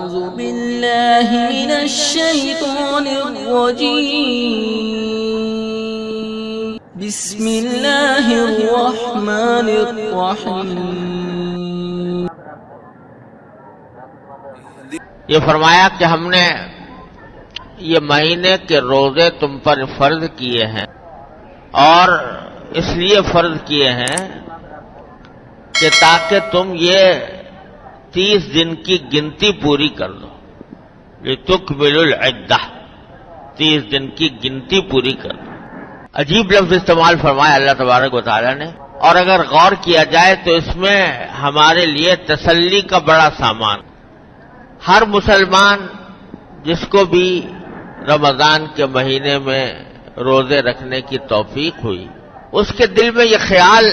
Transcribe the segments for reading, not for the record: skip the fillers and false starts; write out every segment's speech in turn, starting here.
أعوذ بالله من الشيطان الرجيم بسم الله الرحمن الرحيم. یہ فرمایا کہ ہم نے یہ مہینے کے روزے تم پر فرض کیے ہیں، اور اس لیے فرض کیے ہیں کہ تاکہ تم یہ 30 دن کی گنتی پوری کر لو. لِتُكْمِلُوا الْعِدَّةَ، 30 دن کی گنتی پوری کر لو. عجیب لفظ استعمال فرمایا اللہ تبارک و تعالیٰ نے، اور اگر غور کیا جائے تو اس میں ہمارے لیے تسلی کا بڑا سامان. ہر مسلمان جس کو بھی رمضان کے مہینے میں روزے رکھنے کی توفیق ہوئی، اس کے دل میں یہ خیال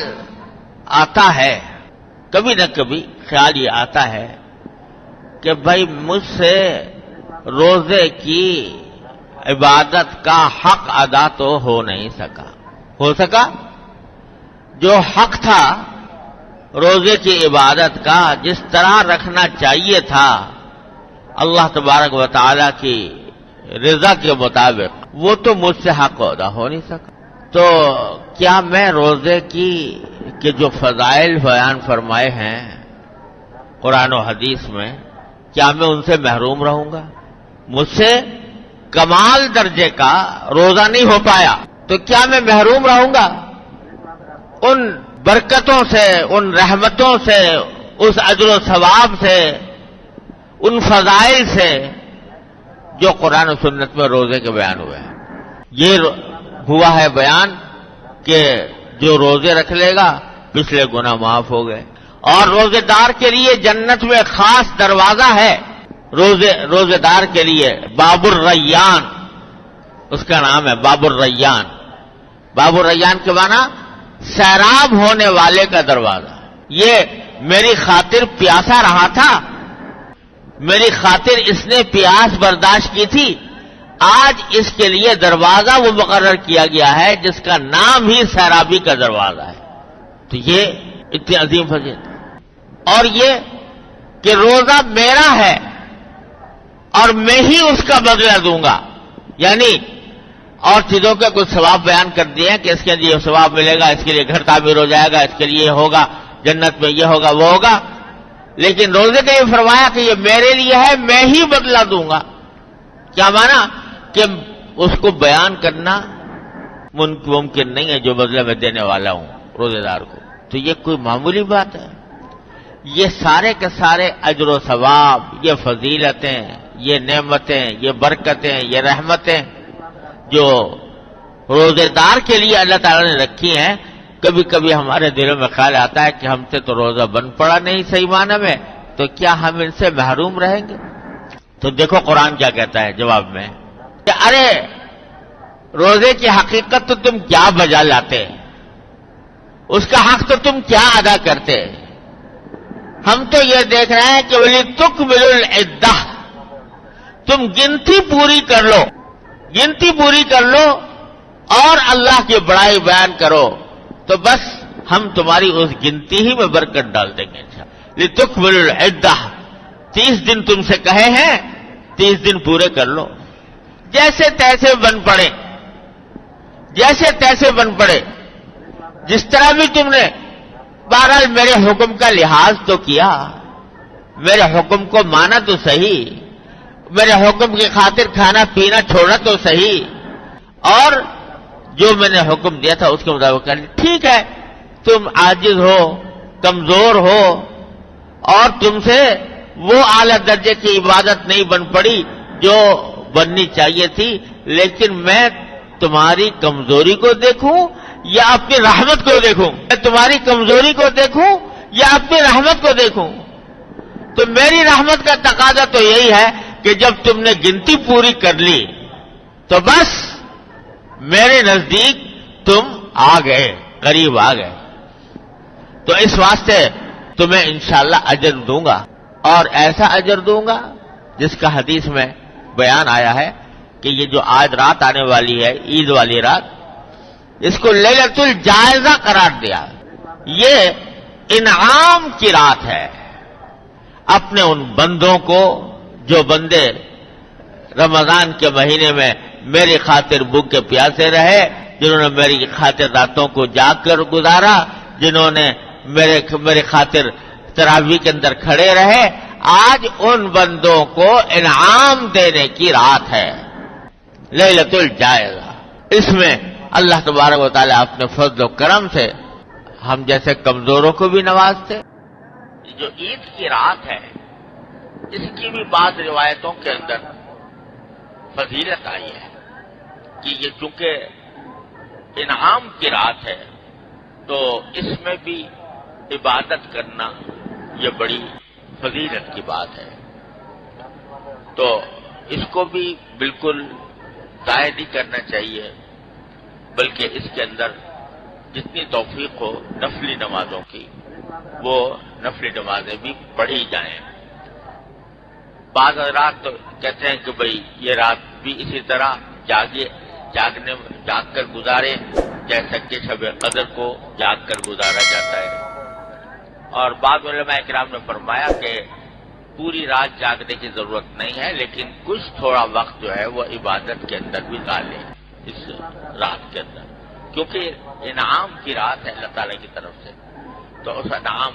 آتا ہے، کبھی نہ کبھی خیال یہ آتا ہے کہ بھائی مجھ سے روزے کی عبادت کا حق ادا تو ہو نہیں سکا. ہو سکا؟ جو حق تھا روزے کی عبادت کا، جس طرح رکھنا چاہیے تھا اللہ تبارک و تعالی کی رضا کے مطابق، وہ تو مجھ سے حق ادا ہو نہیں سکا. تو کیا میں روزے کی کہ جو فضائل بیان فرمائے ہیں قرآن و حدیث میں، کیا میں ان سے محروم رہوں گا؟ مجھ سے کمال درجے کا روزہ نہیں ہو پایا تو کیا میں محروم رہوں گا ان برکتوں سے، ان رحمتوں سے، اس اجر و ثواب سے، ان فضائل سے جو قرآن و سنت میں روزے کے بیان ہوئے ہیں؟ یہ ہوا ہے بیان کہ جو روزے رکھ لے گا پچھلے گناہ معاف ہو گئے. اور روزے دار کے لیے جنت میں خاص دروازہ ہے، روزے دار کے لیے باب الریان اس کا نام ہے، باب الریان. باب الریان کے معنی سیراب ہونے والے کا دروازہ. یہ میری خاطر پیاسا رہا تھا، میری خاطر اس نے پیاس برداشت کی تھی، آج اس کے لیے دروازہ وہ مقرر کیا گیا ہے جس کا نام ہی سیرابی کا دروازہ ہے. تو یہ اتنی عظیم فضیلت. اور یہ کہ روزہ میرا ہے اور میں ہی اس کا بدلہ دوں گا. یعنی اور چیزوں کے کچھ ثواب بیان کر دیے ہیں کہ اس کے لیے ثواب ملے گا، اس کے لیے گھر تعمیر ہو جائے گا، اس کے لیے یہ ہوگا، جنت میں یہ ہوگا وہ ہوگا. لیکن روزے کا یہ فرمایا کہ یہ میرے لیے ہے، میں ہی بدلہ دوں گا. کیا مانا؟ کہ اس کو بیان کرنا ممکن نہیں ہے جو بدلہ میں دینے والا ہوں روزے دار کو. تو یہ کوئی معمولی بات ہے؟ یہ سارے کے سارے اجر و ثواب، یہ فضیلتیں، یہ نعمتیں، یہ برکتیں، یہ رحمتیں جو روزے دار کے لیے اللہ تعالیٰ نے رکھی ہیں، کبھی کبھی ہمارے دلوں میں خیال آتا ہے کہ ہم سے تو روزہ بن پڑا نہیں صحیح معنی میں، تو کیا ہم ان سے محروم رہیں گے؟ تو دیکھو قرآن کیا کہتا ہے جواب میں کہ ارے روزے کی حقیقت تو تم کیا بجا لاتے، اس کا حق تو تم کیا ادا کرتے. ہم تو یہ دیکھ رہے ہیں کہ وَلِتُكْمِلُوا الْعِدَّةَ، تم گنتی پوری کر لو، گنتی پوری کر لو اور اللہ کی بڑائی بیان کرو، تو بس ہم تمہاری اس گنتی ہی میں برکت ڈال دیں گے. لِتُكْمِلُوا الْعِدَّةَ، 30 دن تم سے کہے ہیں، 30 دن پورے کر لو. جیسے تیسے بن پڑے، جیسے تیسے بن پڑے، جس طرح بھی تم نے بہرحال میرے حکم کا لحاظ تو کیا، میرے حکم کو مانا تو صحیح، میرے حکم کی خاطر کھانا پینا چھوڑنا تو صحیح، اور جو میں نے حکم دیا تھا اس کے مطابق کرنا. ٹھیک ہے تم عاجز ہو، کمزور ہو، اور تم سے وہ اعلیٰ درجے کی عبادت نہیں بن پڑی جو بننی چاہیے تھی، لیکن میں تمہاری کمزوری کو دیکھوں یا اپنی رحمت کو دیکھوں؟ میں تمہاری کمزوری کو دیکھوں یا اپنی رحمت کو دیکھوں؟ تو میری رحمت کا تقاضا تو یہی ہے کہ جب تم نے گنتی پوری کر لی تو بس میرے نزدیک تم آ گئے، قریب آ گئے. تو اس واسطے تمہیں انشاءاللہ اجر دوں گا، اور ایسا اجر دوں گا جس کا حدیث میں بیان آیا ہے کہ یہ جو آج رات آنے والی ہے، عید والی رات، اس کو لیلۃ الجائزہ قرار دیا. یہ انعام کی رات ہے. اپنے ان بندوں کو جو بندے رمضان کے مہینے میں میری خاطر بھوکے پیاسے رہے، جنہوں نے میری خاطر راتوں کو جاگ کر گزارا، جنہوں نے میرے خاطر تراویح کے اندر کھڑے رہے، آج ان بندوں کو انعام دینے کی رات ہے، لیلۃ الجائزہ۔ اس میں اللہ تبارک و تعالیٰ اپنے فضل و کرم سے ہم جیسے کمزوروں کو بھی نوازتے۔ جو عید کی رات ہے، اس کی بھی بعض روایتوں کے اندر فضیلت آئی ہے کہ یہ چونکہ انعام کی رات ہے تو اس میں بھی عبادت کرنا یہ بڑی فضیلت کی بات ہے، تو اس کو بھی بالکل ضائع نہیں کرنا چاہیے، بلکہ اس کے اندر جتنی توفیق ہو نفلی نمازوں کی وہ نفلی نمازیں بھی پڑھی جائیں۔ بعض حضرات تو کہتے ہیں کہ بھئی یہ رات بھی اسی طرح جاگ کر گزارے جیسا کہ شب قدر کو جاگ کر گزارا جاتا ہے، اور بعض علماء کرام نے فرمایا کہ پوری رات جاگنے کی ضرورت نہیں ہے، لیکن کچھ تھوڑا وقت جو ہے وہ عبادت کے اندر بھی ڈالیں اس رات کے اندر، کیونکہ انعام کی رات ہے اللہ تعالیٰ کی طرف سے، تو اس انعام